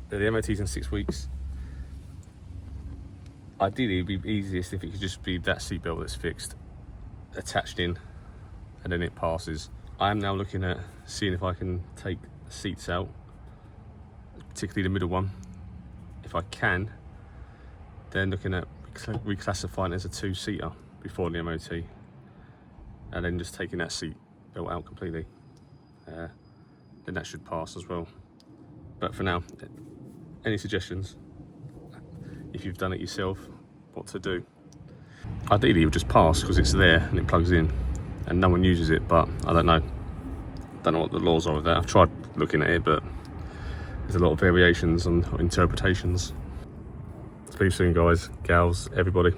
The MOT's in 6 weeks. Ideally, it'd be easiest if it could just be that seatbelt that's fixed, attached in, and then it passes. I am now looking at seeing if I can take the seats out, particularly the middle one. If I can, then looking at reclassifying it as a 2-seater before the MOT, and then just taking that seat belt out completely. Then that should pass as well. But for now, any suggestions? If you've done it yourself, what to do? Ideally, it would just pass because it's there and it plugs in, and no one uses it. But I don't know. Don't know what the laws are with that. I've tried looking at it, but there's a lot of variations and interpretations. Speak soon, guys, gals, everybody.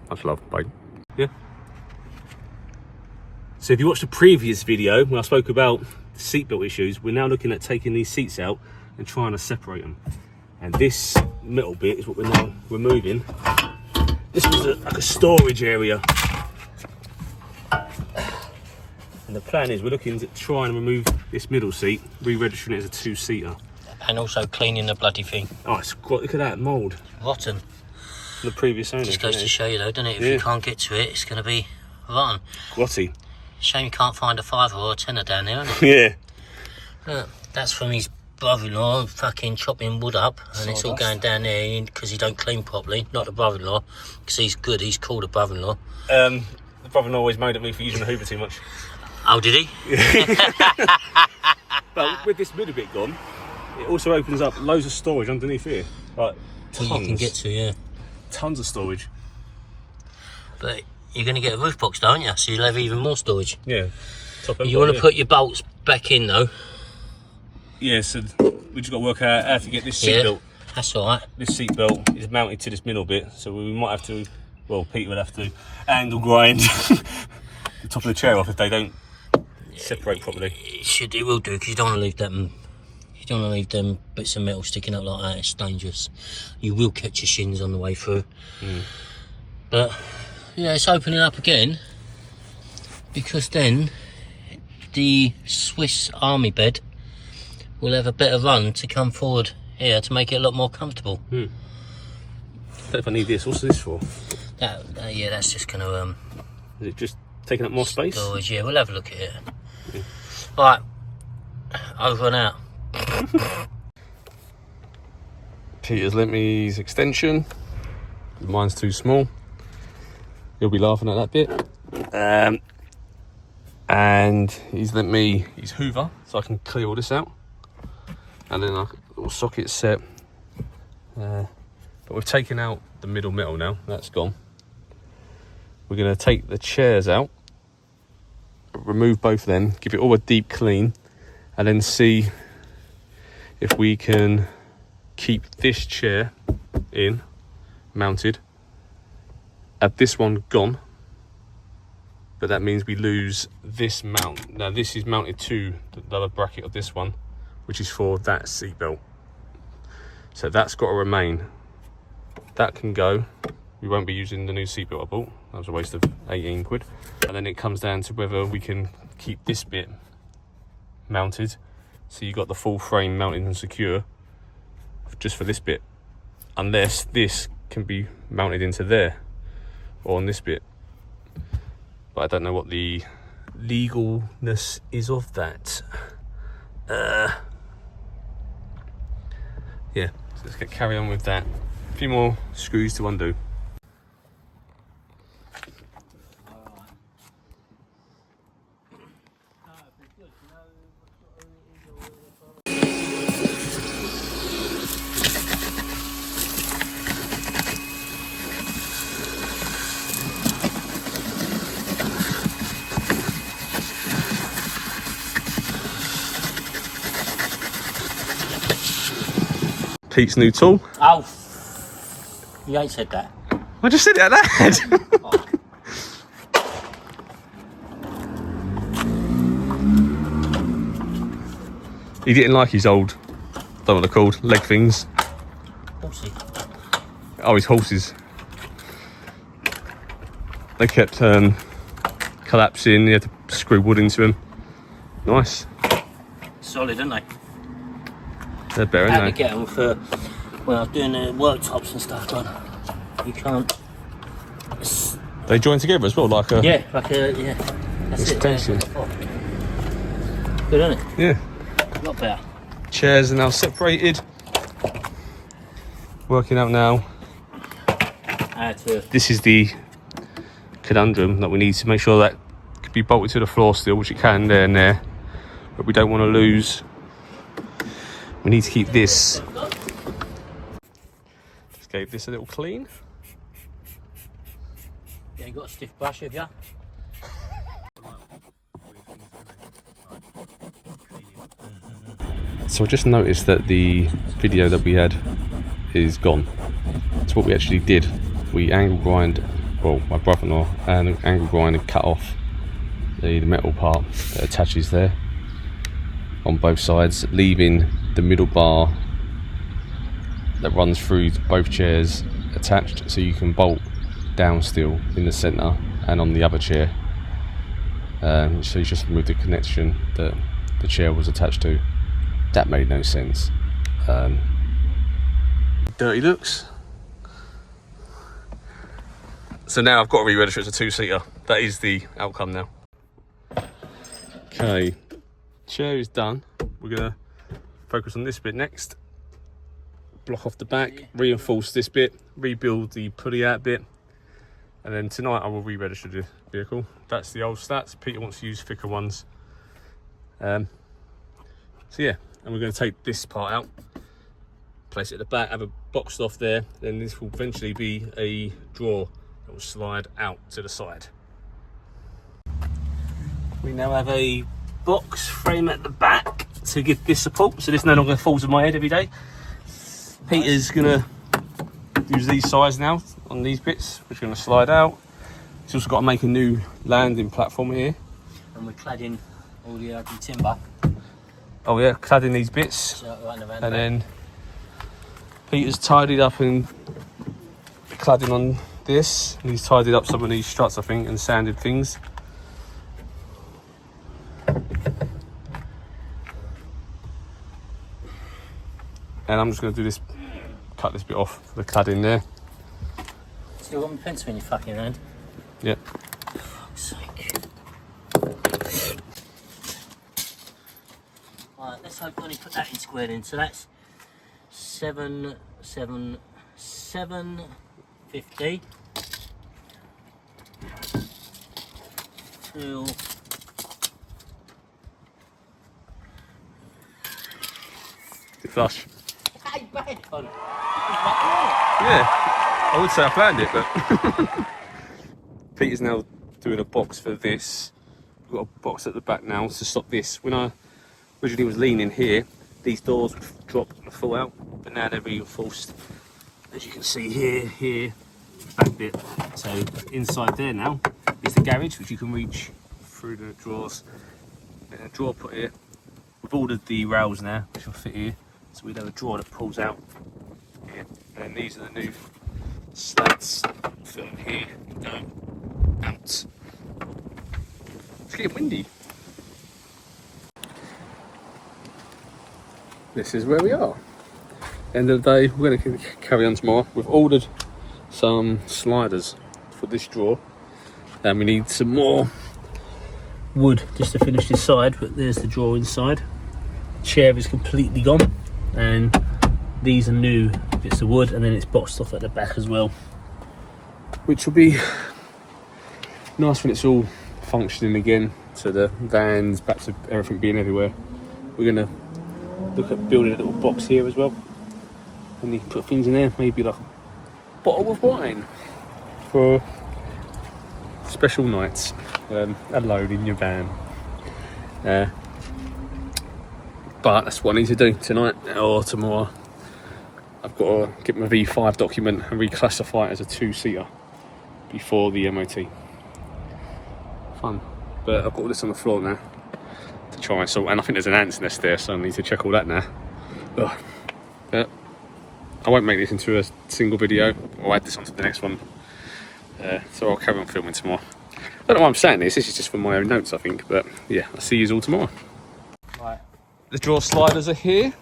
Much love. Bye. Yeah. So if you watched the previous video when I spoke about the seatbelt issues, we're now looking at taking these seats out and trying to separate them. And this metal bit is what we're now removing. This was like a storage area. And the plan is we're looking to try and remove this middle seat, re-registering it as a 2-seater. And also cleaning the bloody thing. Oh, look at that mould. Rotten. The previous owner. Just goes to show you though, doesn't it? If yeah. You can't get to it, it's going to be rotten. Grotty. Shame you can't find a 5 or a 10 down there, isn't it? Yeah. Look, that's from his brother-in-law fucking chopping wood up, and it's all going down there because he don't clean properly. Not the brother-in-law, because he's good. He's called a brother-in-law. The brother-in-law always moaned at me for using the Hoover too much. Oh, did he? But with this middle bit gone, it also opens up loads of storage underneath here. Like tons. You can get to, yeah. Tons of storage. But you're going to get a roof box, don't you? So you'll have even more storage. Yeah. Top end. You want to put your bolts back in though. Yeah, so we just got to work out how to get this seat belt. That's all right. This seat belt is mounted to this middle bit, so we might have to, well, Pete will have to angle grind the top of the chair off if they don't separate properly. It will do, because you don't want to leave them. You don't want to leave them bits of metal sticking up like that. It's dangerous. You will catch your shins on the way through. But yeah, it's opening up again, because then the Swiss Army bed will have a better run to come forward here to make it a lot more comfortable. I don't know if I need this. What's this for? Yeah, that's just going to... Is it just taking up more space? Storage, yeah, we'll have a look at it. Yeah. Right, over and out. Peter's lent me his extension. Mine's too small. He'll be laughing at that bit. And he's lent me his Hoover so I can clear all this out. And then a little socket set. But we've taken out the middle metal now. That's gone. We're going to take the chairs out, remove both of them, give it all a deep clean, and then see if we can keep this chair in, mounted, have this one gone, but that means we lose this mount. Now this is mounted to the other bracket of this one, which is for that seat belt. So that's got to remain. That can go. We won't be using the new seat belt I bought. That was a waste of 18 quid. And then it comes down to whether we can keep this bit mounted. So you've got the full frame mounted and secure just for this bit. Unless this can be mounted into there or on this bit. But I don't know what the legalness is of that. Yeah, so let's carry on with that. A few more screws to undo. Pete's new tool. Oh, you ain't said that. I just said it like that. He didn't like his old, don't know what they're called, leg things. Horsey. Oh, his horses. They kept collapsing, you had to screw wood into them. Nice. Solid, aren't they? They're better, I had to aren't they? get them for when I was doing the worktops and stuff, John. You can't. They join together as well, like a Yeah, like a That's extension. it. Good, isn't it? Yeah. A lot better. Chairs are now separated. Working out now. I had to. This is the conundrum that we need to make sure that can be bolted to the floor still, which it can there and there, but we don't want to lose. We need to keep this. Just gave this a little clean. Yeah, you got a stiff brush, have you? So I just noticed that the video that we had is gone. So what we actually did, we angle grind, well, my brother-in-law angle grind and cut off the metal part that attaches there on both sides, leaving the middle bar that runs through both chairs attached, so you can bolt down still in the centre and on the other chair. So you just remove the connection that the chair was attached to. That made no sense. Dirty looks. So now I've got to re-register as a two-seater. That is the outcome now. Okay, chair is done. We're gonna focus on this bit next. Block off the back, reinforce this bit, rebuild the pulley out bit, and then tonight I will re-register the vehicle. That's the old stats. Peter wants to use thicker ones. So yeah, and we're going to take this part out, place it at the back, have it boxed off there. Then this will eventually be a drawer that will slide out to the side. We now have a box frame at the back to give this support, so this no longer falls on my head every day. Peter's gonna use these sides now on these bits, which are gonna slide out. He's also got to make a new landing platform here. And we're cladding all the ugly timber. Oh yeah, cladding these bits. So right in the And then Peter's tidied up and cladding on this. And he's tidied up some of these struts, I think, and sanded things. And I'm just going to do this, cut this bit off for the cladding there. Still got my pencil in your fucking hand. Yep. Fuck's sake. Right, let's hope we only put that in squared in. So that's 750 till Flush. hey, bad fun. Yeah, I would say I planned it, but Peter's now doing a box for this. We've got a box at the back now to stop this. When I originally was leaning here, these doors would drop and fall out, but now they're reinforced. As you can see here, back bit. So inside there now is the garage, which you can reach through the drawers. And a drawer put here. We've ordered the rails now, which will fit here. So we'd have a drawer that pulls out here. And these are the new slats fit on here and go out. It's getting windy. This is where we are. End of the day, we're going to carry on tomorrow. We've ordered some sliders for this drawer, and we need some more wood just to finish this side, but there's the drawer inside. Chair is completely gone, and these are new bits of wood, and then it's boxed off at the back as well, which will be nice when it's all functioning again, to the vans, back to everything being everywhere. We're going to look at building a little box here as well, and you can put things in there, maybe like a bottle of wine for special nights, alone in your van. But that's what I need to do tonight or tomorrow. I've got to get my V5 document and reclassify it as a two-seater before the MOT. Fun. But I've got all this on the floor now to try and sort, and I think there's an ant's nest there, so I need to check all that now. Ugh. But I won't make this into a single video. I'll add this onto the next one. So I'll carry on filming tomorrow. I don't know why I'm saying this. This is just for my own notes, I think. But yeah, I'll see you all tomorrow. Right. The drawer sliders are here.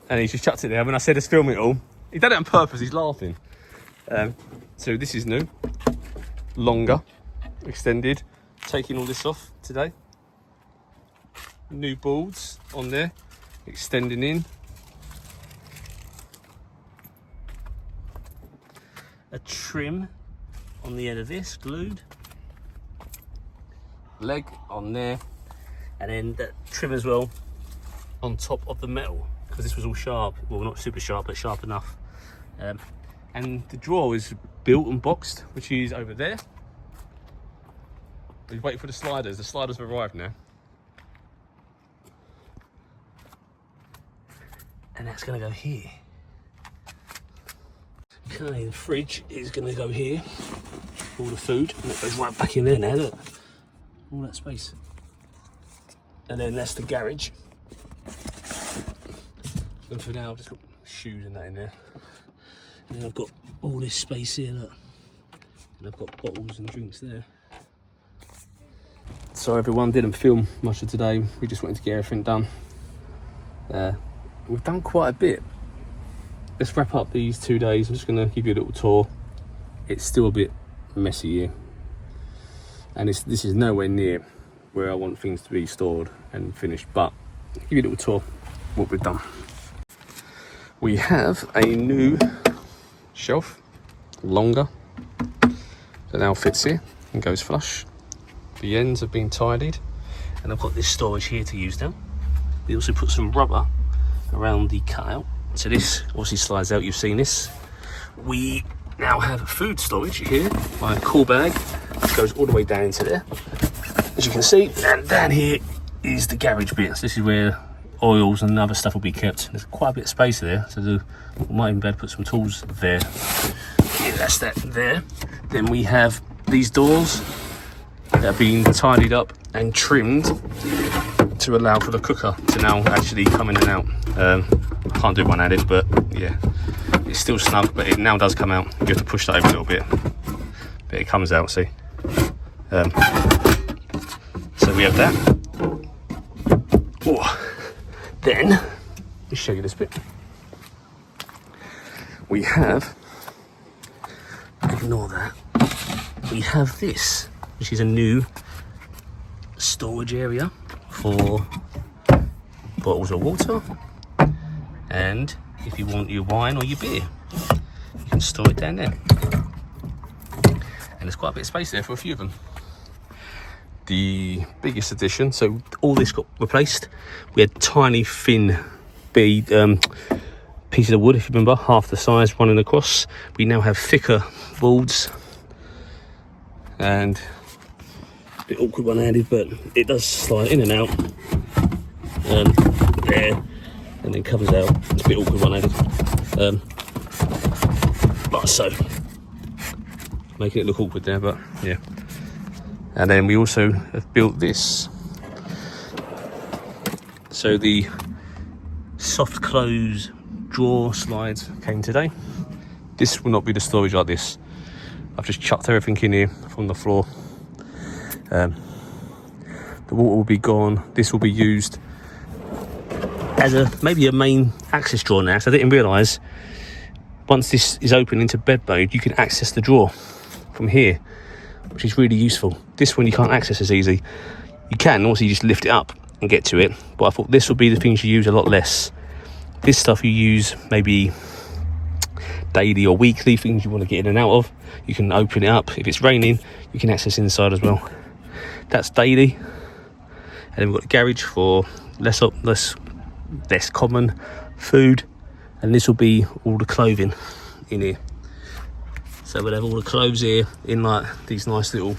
and he's just chucked it there. When I said let's film it all, he done it on purpose, he's laughing. So this is new, longer, extended, taking all this off today. New boards on there, extending in. A trim on the end of this, glued. Leg on there, and then that trim as well on top of the metal, because this was all sharp. Well, not super sharp, but sharp enough. And the drawer is built and boxed, which is over there. We're waiting for the sliders. The sliders have arrived now. And that's going to go here. Okay, the fridge is going to go here. All the food, and it goes right back in there now, look. All that space. And then that's the garage. And for now, I've just got shoes and that in there. And then I've got all this space here, look. And I've got bottles and drinks there. Sorry everyone, didn't film much of today. We just wanted to get everything done. We've done quite a bit. Let's wrap up these 2 days. I'm just going to give you a little tour. It's still a bit messy here. And this is nowhere near where I want things to be stored and finished. But I'll give you a little tour of what we've done. We have a new shelf, longer, that now fits here and goes flush. The ends have been tidied, and I've got this storage here to use now. We also put some rubber around the cutout, so this obviously slides out. You've seen this. We now have food storage here. My cool bag goes all the way down into there, as you can see, and down here is the garage bit. So this is where oils and other stuff will be kept. There's quite a bit of space there, so we might even be able to put some tools there. Yeah, that's that there. Then we have these doors that have been tidied up and trimmed to allow for the cooker to now actually come in and out. I can't do it one-handed, but yeah, it's still snug, but it now does come out. You have to push that over a little bit, but it comes out, see. So we have that. Oh. Then, let's show you this bit. We have, ignore that, we have this, which is a new storage area for bottles of water, and if you want your wine or your beer, you can store it down there. And there's quite a bit of space there for a few of them. The biggest addition, so all this got replaced. We had tiny thin bead pieces of wood, if you remember, half the size running across. We now have thicker boards, and a bit awkward one-handed, but it does slide in and out there, and then comes out. It's a bit awkward one-handed, like so, making it look awkward there, but yeah. And then we also have built this. So the soft close drawer slides came today. This will not be the storage like this. I've just chucked everything in here from the floor. The water will be gone. This will be used as maybe a main access drawer now. So I didn't realise once this is open into bed mode, you can access the drawer from here, which is really useful. This one you can't access as easy. You can also just lift it up and get to it, but I thought this would be the things you use a lot less. This stuff you use maybe daily or weekly, things you want to get in and out of. You can open it up. If it's raining, you can access inside as well. That's daily. And then we've got the garage for less common food, and this will be all the clothing in here. So we'll have all the clothes here in like these nice little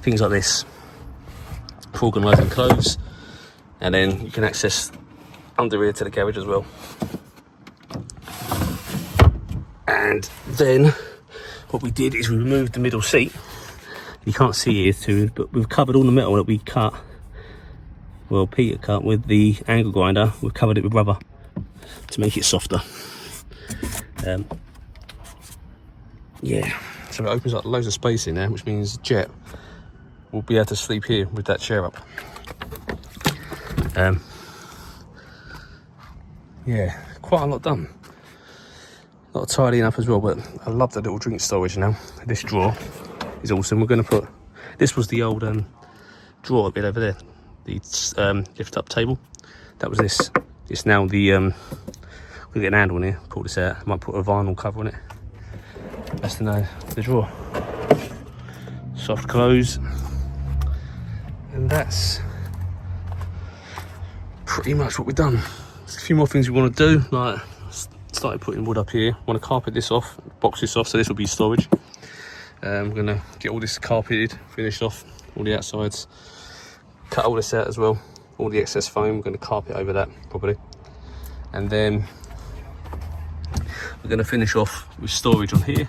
things like this for organising clothes, and then you can access under here to the garage as well. And then what we did is we removed the middle seat. You can't see it too, but we've covered all the metal that we cut. Well, Peter cut with the angle grinder. We've covered it with rubber to make it softer. Yeah, so it opens up loads of space in there, which means Jet will be able to sleep here with that chair up. yeah, quite a lot done. A lot of tidying up as well, but I love the little drink storage now. This drawer is awesome. We're going to put, this was the old drawer bit over there, the lift up table. That was this. It's now the, we're going to get an handle in here, pull this out. I might put a vinyl cover on it. That's the drawer. Soft close. And that's pretty much what we've done. There's a few more things we want to do, like started putting wood up here. Want to carpet this off, box this off, so this will be storage. We're going to get all this carpeted, finished off, all the outsides, cut all this out as well, all the excess foam. We're going to carpet over that probably, and then we're going to finish off with storage on here.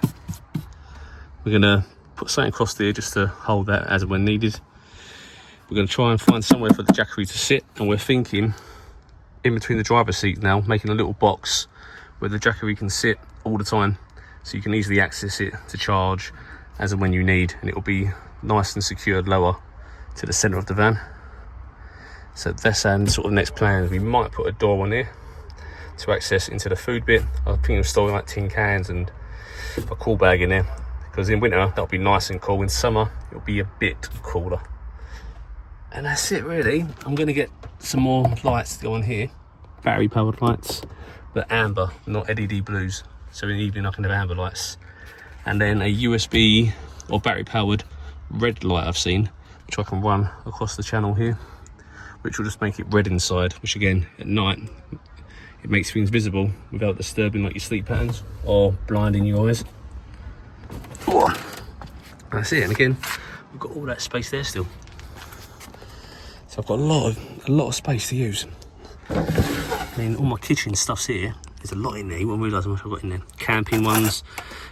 We're going to put something across there just to hold that as and when needed. We're going to try and find somewhere for the jackery to sit, and we're thinking in between the driver's seat now, making a little box where the jackery can sit all the time, so you can easily access it to charge as and when you need, and it will be nice and secured lower to the centre of the van. So that's our sort of next plan. We might put a door on here to access into the food bit. I was thinking of storing like tin cans and a cool bag in there, because in winter that'll be nice and cool. In summer it'll be a bit cooler. And that's it really. I'm going to get some more lights to go on here, battery powered lights, but amber, not LED blues, so in the evening I can have amber lights. And then a USB or battery powered red light I've seen, which I can run across the channel here, which will just make it red inside, which again at night it makes things visible without disturbing like your sleep patterns or blinding your eyes. Oh, that's it. And again, we've got all that space there still. So I've got a lot of space to use. I mean, all my kitchen stuff's here. There's a lot in there. You won't realise how much I've got in there. Camping ones,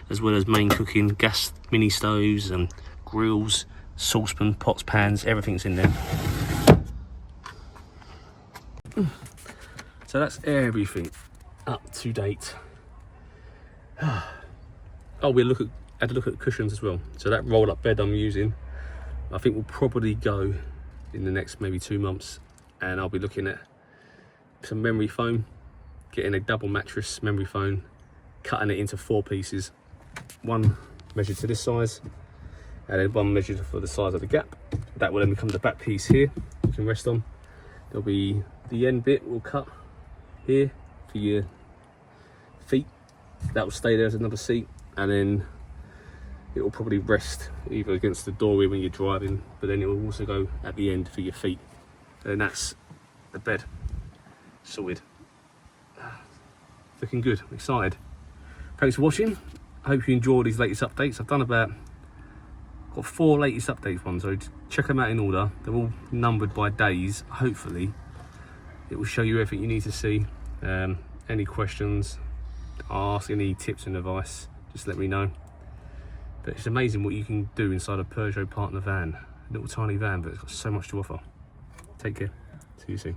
as well as main cooking, gas mini stoves and grills, saucepan, pots, pans, everything's in there. So that's everything up to date. Oh, we'll had a look at cushions as well. So that roll up bed I'm using, I think will probably go in the next maybe 2 months, and I'll be looking at some memory foam, getting a double mattress memory foam, cutting it into 4 pieces, one measured to this size and then one measured for the size of the gap. That will then become the back piece here you can rest on. There'll be the end bit will cut here for your feet, that will stay there as another seat, and then it will probably rest either against the doorway when you're driving, but then it will also go at the end for your feet. And that's the bed sorted. Looking good, I'm excited. Thanks for watching. I hope you enjoyed these latest updates. I've got 4 latest updates ones, so check them out in order. They're all numbered by days. Hopefully it will show you everything you need to see. Any questions, ask, any tips and advice, just let me know. But it's amazing what you can do inside a Peugeot Partner van. A little tiny van, but it's got so much to offer. Take care. See you soon.